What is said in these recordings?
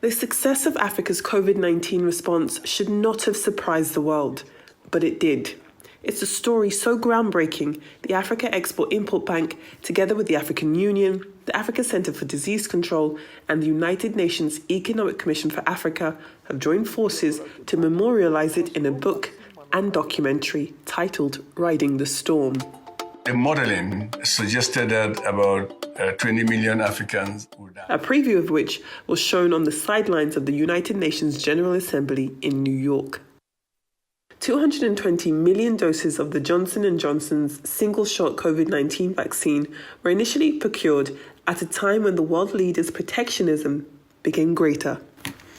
The success of Africa's COVID-19 response should not have surprised the world, but it did. It's a story so groundbreaking, the Africa Export-Import Bank, together with the African Union, the Africa Centre for Disease Control, and the United Nations Economic Commission for Africa have joined forces to memorialise it in a book and documentary titled Riding the Storm. The modelling suggested that about 20 million Africans would die. A preview of which was shown on the sidelines of the United Nations General Assembly in New York. 220 million doses of the Johnson & Johnson's single-shot COVID-19 vaccine were initially procured at a time when the world leader's protectionism became greater.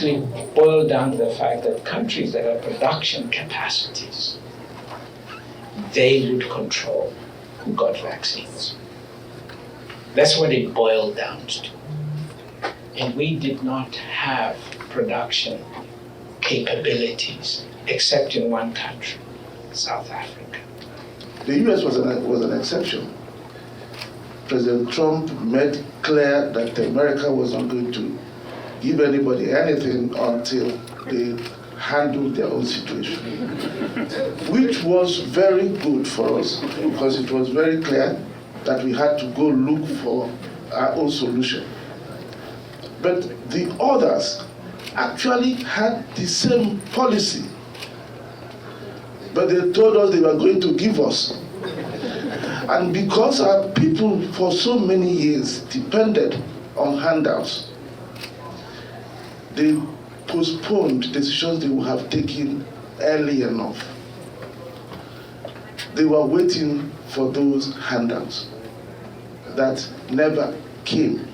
It boiled down to the fact that countries that have production capacities, they would control who got vaccines. That's what it boiled down to. And we did not have production capabilities except in one country, South Africa. The US was an exception. President Trump made clear that America was not going to give anybody anything until they handled their own situation, which was very good for us because it was very clear that we had to go look for our own solution. But the others actually had the same policy, but they told us they were going to give us. And because our people for so many years depended on handouts, they postponed decisions they would have taken early enough. They were waiting for those handouts that never came.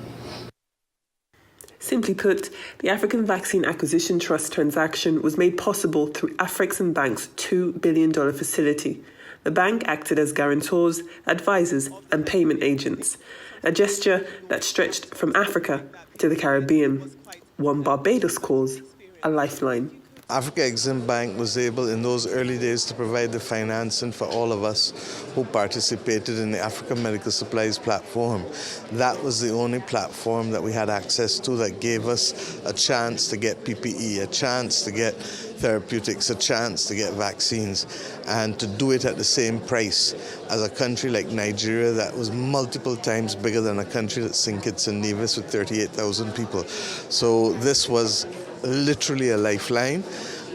Simply put, the African Vaccine Acquisition Trust transaction was made possible through Afreximbank's $2 billion facility. The bank acted as guarantors, advisors, and payment agents, a gesture that stretched from Africa to the Caribbean. One Barbados calls a lifeline. Afreximbank was able in those early days to provide the financing for all of us who participated in the African Medical Supplies platform. That was the only platform that we had access to that gave us a chance to get PPE, a chance to get therapeutics, a chance to get vaccines, and to do it at the same price as a country like Nigeria that was multiple times bigger than a country like St. Kitts and Nevis with 38,000 people. So this was literally a lifeline,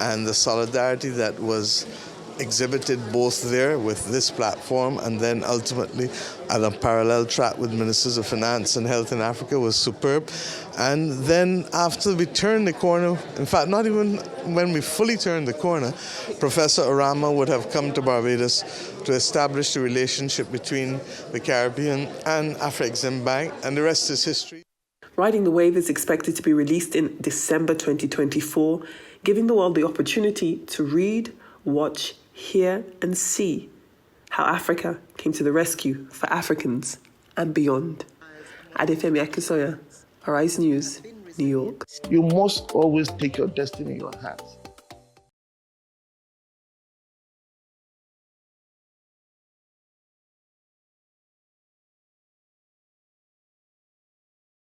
and the solidarity that was exhibited both there with this platform and then ultimately at a parallel track with Ministers of Finance and Health in Africa was superb. And then after we turned the corner, in fact not even when we fully turned the corner, Professor Arama would have come to Barbados to establish the relationship between the Caribbean and Afreximbank, and the rest is history. Riding the Wave is expected to be released in December 2024, giving the world the opportunity to read, watch, hear and see how Africa came to the rescue for Africans and beyond. Adefemi Akisoya, Arise News, New York. You must always take your destiny in your hands.